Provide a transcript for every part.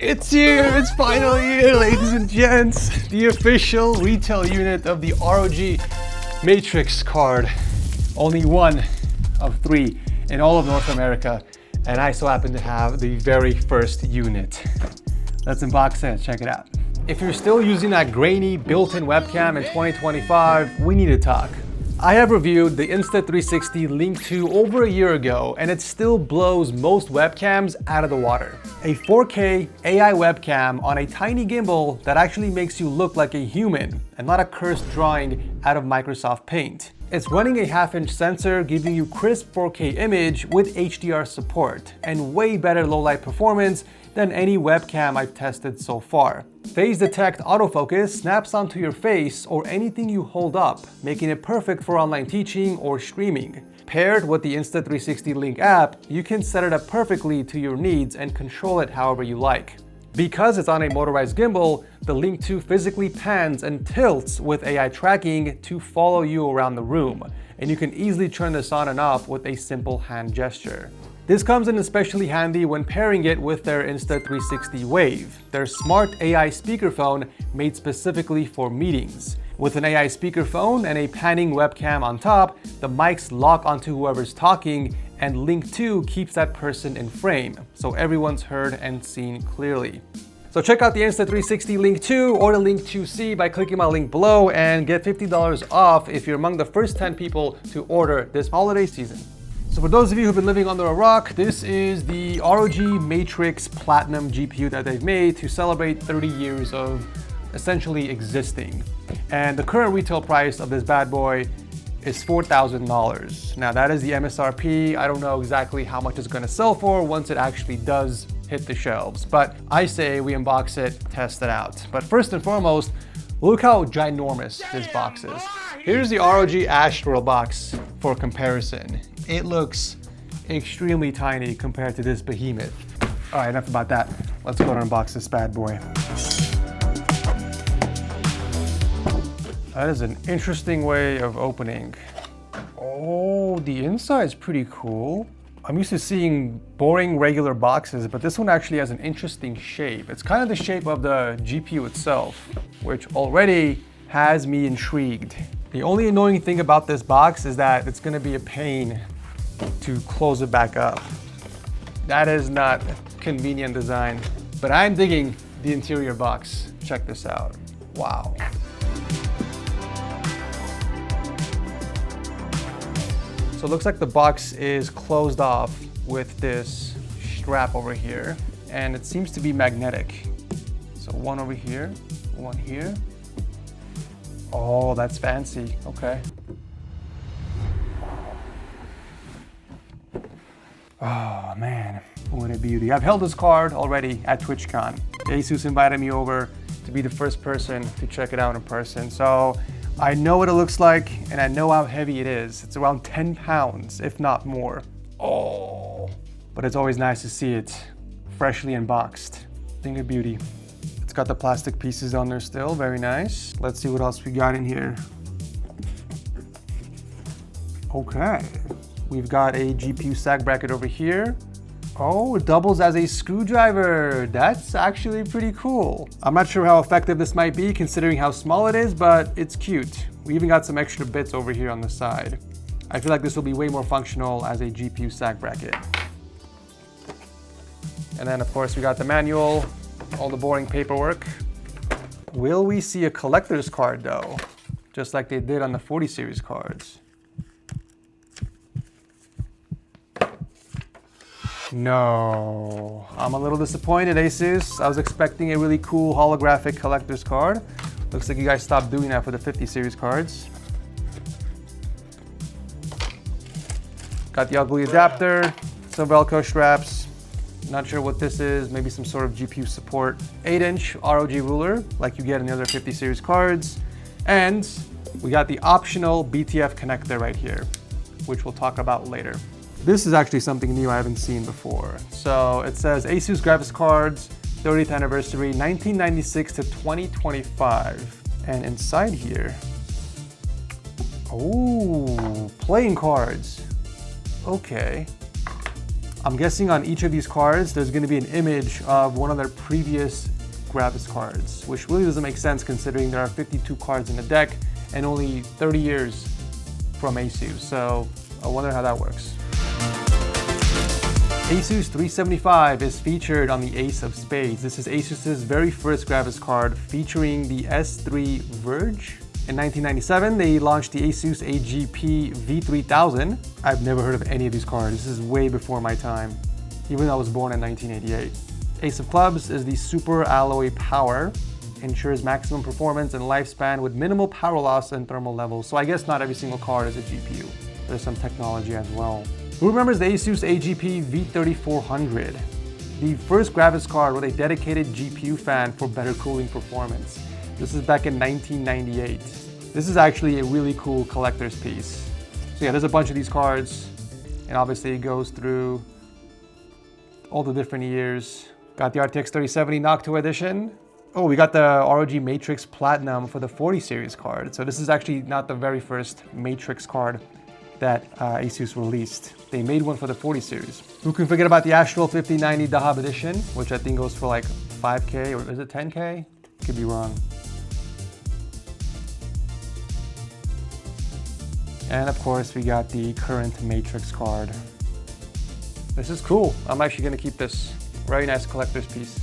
It's here, it's finally here, ladies and gents. The official retail unit of the ROG Matrix card. Only one of 3 in all of North America. And I so happen to have the very first unit. Let's unbox it, check it out. If you're still using that grainy built-in webcam in 2025, we need to talk. I have reviewed the Insta360 Link 2 over a year ago, and it still blows most webcams out of the water. A 4K AI webcam on a tiny gimbal that actually makes you look like a human and not a cursed drawing out of Microsoft Paint. It's running a 1/2-inch sensor, giving you crisp 4K image with HDR support and way better low-light performance than any webcam I've tested so far. Phase Detect autofocus snaps onto your face or anything you hold up, making it perfect for online teaching or streaming. Paired with the Insta360 Link app, you can set it up perfectly to your needs and control it however you like. Because it's on a motorized gimbal, the Link 2 physically pans and tilts with AI tracking to follow you around the room, and you can easily turn this on and off with a simple hand gesture. This comes in especially handy when pairing it with their Insta360 Wave, their smart AI speakerphone made specifically for meetings. With an AI speakerphone and a panning webcam on top, the mics lock onto whoever's talking, and Link 2 keeps that person in frame, so everyone's heard and seen clearly. So check out the Insta360 Link 2 or the Link 2C by clicking my link below and get $50 off if you're among the first 10 people to order this holiday season. So for those of you who've been living under a rock, this is the ROG Matrix Platinum GPU that they've made to celebrate 30 years of essentially existing. And the current retail price of this bad boy is $4,000. Now that is the MSRP. I don't know exactly how much it's gonna sell for once it actually does hit the shelves, but I say we unbox it, test it out. But first and foremost, look how ginormous this box is. Here's the ROG Astro box for comparison. It looks extremely tiny compared to this behemoth. All right, enough about that. Let's go and unbox this bad boy. That is an interesting way of opening. Oh, the inside's pretty cool. I'm used to seeing boring regular boxes, but this one actually has an interesting shape. It's kind of the shape of the GPU itself, which already has me intrigued. The only annoying thing about this box is that it's gonna be a pain to close it back up. That is not convenient design, but I'm digging the interior box. Check this out. Wow. So it looks like the box is closed off with this strap over here, and it seems to be magnetic. So one over here, one here. Oh, that's fancy, okay. Oh man, what a beauty. I've held this card already at TwitchCon. ASUS invited me over to be the first person to check it out in person. So I know what it looks like and I know how heavy it is. It's around 10 pounds, if not more. Oh, but it's always nice to see it freshly unboxed. Thing of beauty. It's got the plastic pieces on there still, very nice. Let's see what else we got in here. Okay. We've got a GPU sag bracket over here. Oh, it doubles as a screwdriver. That's actually pretty cool. I'm not sure how effective this might be considering how small it is, but it's cute. We even got some extra bits over here on the side. I feel like this will be way more functional as a GPU sag bracket. And then of course we got the manual, all the boring paperwork. Will we see a collector's card though? Just like they did on the 40 series cards. No, I'm a little disappointed, ASUS. I was expecting a really cool holographic collector's card. Looks like you guys stopped doing that for the 50 series cards. Got the ugly adapter, some Velcro straps. Not sure what this is, maybe some sort of GPU support. 8-inch ROG ruler, like you get in the other 50 series cards. And we got the optional BTF connector right here, which we'll talk about later. This is actually something new I haven't seen before. So it says ASUS graphics cards, 30th anniversary, 1996 to 2025. And inside here, oh, playing cards. Okay. I'm guessing on each of these cards, there's gonna be an image of one of their previous graphics cards, which really doesn't make sense considering there are 52 cards in the deck and only 30 years from ASUS. So I wonder how that works. ASUS 375 is featured on the Ace of Spades. This is ASUS's very first graphics card featuring the S3 Verge. In 1997, they launched the ASUS AGP V3000. I've never heard of any of these cards. This is way before my time, even though I was born in 1988. Ace of Clubs is the Super Alloy Power. Ensures maximum performance and lifespan with minimal power loss and thermal levels. So I guess not every single card is a GPU. There's some technology as well. Who remembers the ASUS AGP V3400? The first graphics card with a dedicated GPU fan for better cooling performance. This is back in 1998. This is actually a really cool collector's piece. So yeah, there's a bunch of these cards, and obviously it goes through all the different years. Got the RTX 3070 Noctua edition. Oh, we got the ROG Matrix Platinum for the 40 series card. So this is actually not the very first Matrix card that ASUS released. They made one for the 40 series. Who can forget about the Astral 5090 Dahab edition, which I think goes for like 5K, or is it 10K? Could be wrong. And of course, we got the current Matrix card. This is cool. I'm actually gonna keep this. Very nice collector's piece.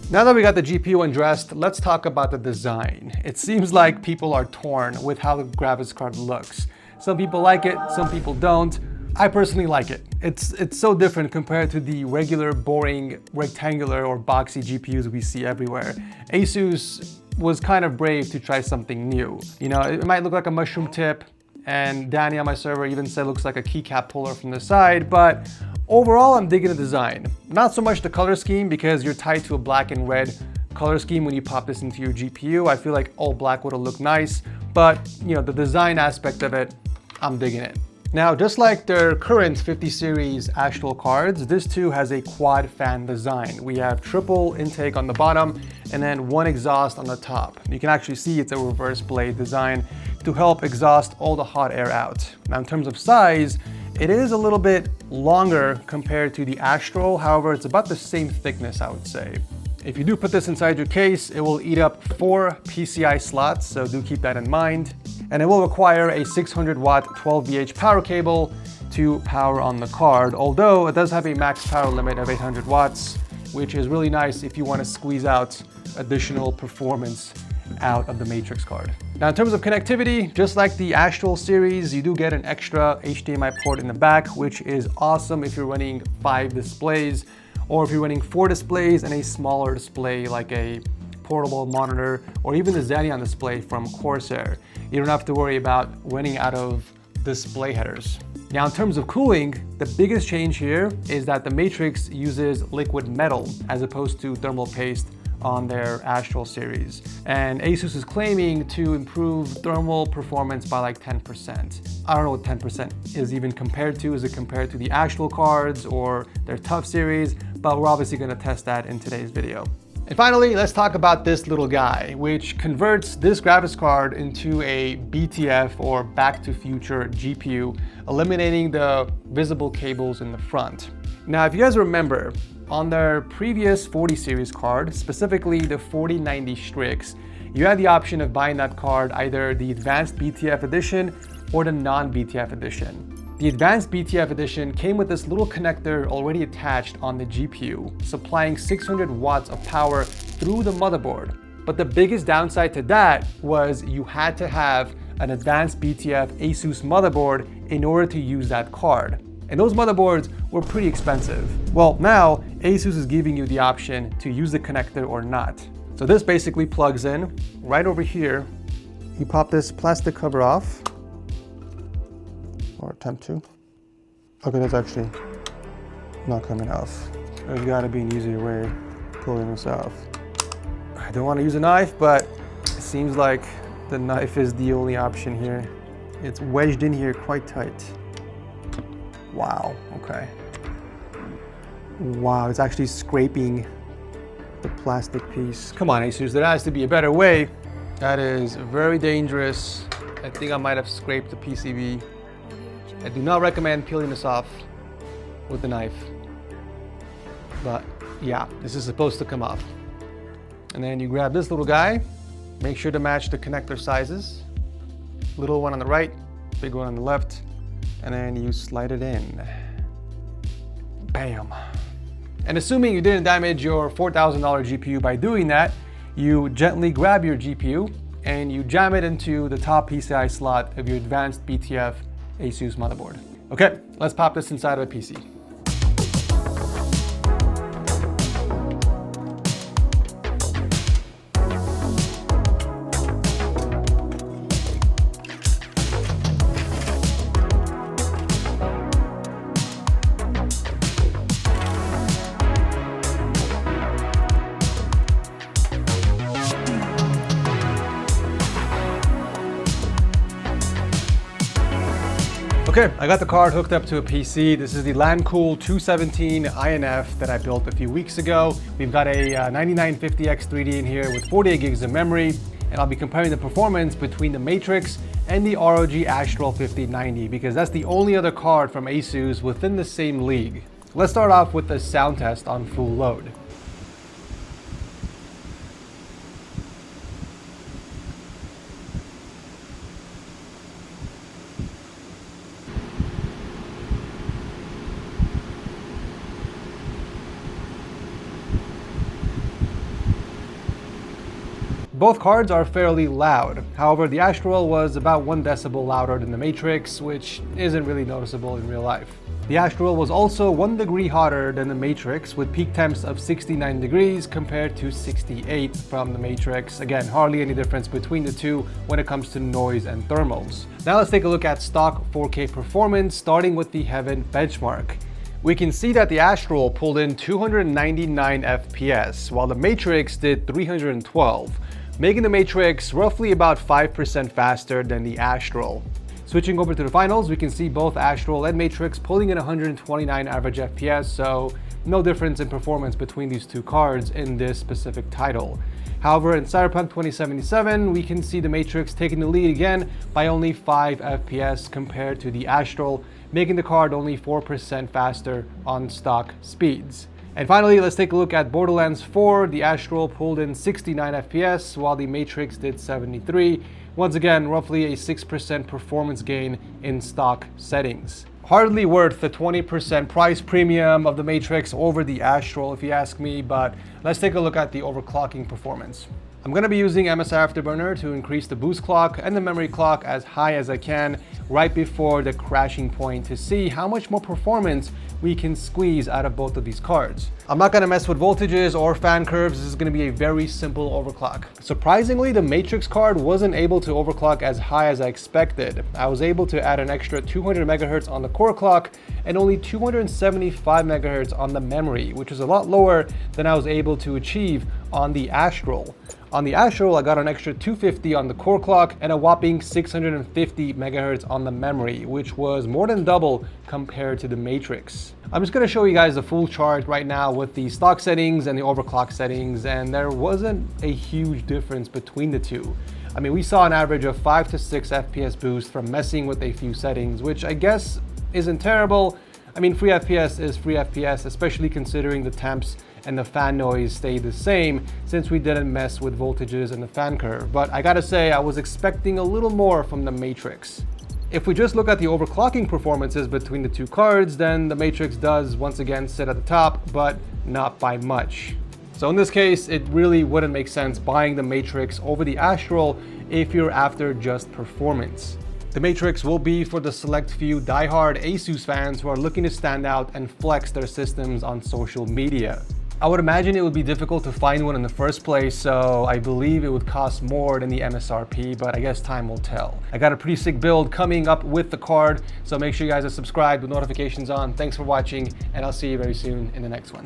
Now that we got the GPU undressed, let's talk about the design. It seems like people are torn with how the graphics card looks. Some people like it, some people don't. I personally like it. It's so different compared to the regular, boring, rectangular or boxy GPUs we see everywhere. ASUS was kind of brave to try something new. You know, it might look like a mushroom tip, and Danny on my server even said it looks like a keycap puller from the side, but overall I'm digging the design. Not so much the color scheme, because you're tied to a black and red color scheme when you pop this into your GPU. I feel like all black would have looked nice, but you know, the design aspect of it, I'm digging it. Now, just like their current 50 series Astral cards, this too has a quad fan design. We have triple intake on the bottom and then one exhaust on the top. You can actually see it's a reverse blade design to help exhaust all the hot air out. Now, in terms of size, it is a little bit longer compared to the Astral. However, it's about the same thickness, I would say. If you do put this inside your case, it will eat up 4 PCI slots, so do keep that in mind. And it will require a 600 watt 12VH power cable to power on the card, although it does have a max power limit of 800 watts, which is really nice if you want to squeeze out additional performance out of the Matrix card. Now, in terms of connectivity, just like the Astral series, you do get an extra HDMI port in the back, which is awesome if you're running 5 displays, or if you're running 4 displays and a smaller display like a portable monitor, or even the Xenon display from Corsair. You don't have to worry about running out of display headers. Now, in terms of cooling, the biggest change here is that the Matrix uses liquid metal as opposed to thermal paste on their Astral series. And ASUS is claiming to improve thermal performance by like 10%. I don't know what 10% is even compared to. Is it compared to the Astral cards or their TUF series? But we're obviously gonna test that in today's video. And finally, let's talk about this little guy, which converts this graphics card into a BTF or Back to Future GPU, eliminating the visible cables in the front. Now, if you guys remember, on their previous 40 series card, specifically the 4090 Strix, you had the option of buying that card either the Advanced BTF edition or the non-BTF edition. The Advanced BTF edition came with this little connector already attached on the GPU, supplying 600 watts of power through the motherboard. But the biggest downside to that was you had to have an Advanced BTF ASUS motherboard in order to use that card. And those motherboards were pretty expensive. Well, now ASUS is giving you the option to use the connector or not. So this basically plugs in right over here. You pop this plastic cover off, or attempt to. Okay, that's actually not coming off. There's gotta be an easier way of pulling this off. I don't want to use a knife, but it seems like the knife is the only option here. It's wedged in here quite tight. Wow, okay. Wow, it's actually scraping the plastic piece. Come on, ASUS, there has to be a better way. That is very dangerous. I think I might have scraped the PCB. I do not recommend peeling this off with a knife. but yeah, this is supposed to come off. And then you grab this little guy, make sure to match the connector sizes. Little one on the right, big one on the left, and then you slide it in. Bam. And assuming you didn't damage your $4,000 GPU by doing that, you gently grab your GPU and you jam it into the top PCI slot of your advanced BTF ASUS motherboard. Okay, let's pop this inside of a PC. Okay, I got the card hooked up to a PC. This is the LANCOOL 217 INF that I built a few weeks ago. We've got a 9950X 3D in here with 48 gigs of memory, and I'll be comparing the performance between the Matrix and the ROG Astral 5090 because that's the only other card from ASUS within the same league. Let's start off with the sound test on full load. Both cards are fairly loud. However, the Astral was about 1 decibel louder than the Matrix, which isn't really noticeable in real life. The Astral was also 1 degree hotter than the Matrix, with peak temps of 69 degrees compared to 68 from the Matrix. Again, hardly any difference between the two when it comes to noise and thermals. Now let's take a look at stock 4K performance, starting with the Heaven benchmark. We can see that the Astral pulled in 299 FPS, while the Matrix did 312. Making the Matrix roughly about 5% faster than the Astral. Switching over to the finals, we can see both Astral and Matrix pulling in 129 average FPS, so no difference in performance between these two cards in this specific title. However, in Cyberpunk 2077, we can see the Matrix taking the lead again by only 5 FPS compared to the Astral, making the card only 4% faster on stock speeds. And finally, let's take a look at Borderlands 4. The Astral pulled in 69 FPS, while the Matrix did 73. Once again, roughly a 6% performance gain in stock settings. Hardly worth the 20% price premium of the Matrix over the Astral, if you ask me, but let's take a look at the overclocking performance. I'm going to be using MSI Afterburner to increase the boost clock and the memory clock as high as I can right before the crashing point to see how much more performance we can squeeze out of both of these cards. I'm not going to mess with voltages or fan curves. This is going to be a very simple overclock. Surprisingly, the Matrix card wasn't able to overclock as high as I expected. I was able to add an extra 200 megahertz on the core clock and only 275 megahertz on the memory, which is a lot lower than I was able to achieve on the Astral. On the Astral, I got an extra 250 on the core clock and a whopping 650 megahertz on the memory, which was more than double compared to the Matrix. I'm just going to show you guys the full chart right now with the stock settings and the overclock settings, and there wasn't a huge difference between the two. I mean, we saw an average of 5 to 6 FPS boost from messing with a few settings, which I guess isn't terrible. I mean, free FPS is free FPS, especially considering the temps and the fan noise stayed the same since we didn't mess with voltages and the fan curve. But I gotta say, I was expecting a little more from the Matrix. If we just look at the overclocking performances between the two cards, then the Matrix does once again sit at the top, but not by much. So in this case, it really wouldn't make sense buying the Matrix over the Astral if you're after just performance. The Matrix will be for the select few diehard ASUS fans who are looking to stand out and flex their systems on social media. I would imagine it would be difficult to find one in the first place, so I believe it would cost more than the MSRP, but I guess time will tell. I got a pretty sick build coming up with the card, so make sure you guys are subscribed with notifications on. Thanks for watching, and I'll see you very soon in the next one.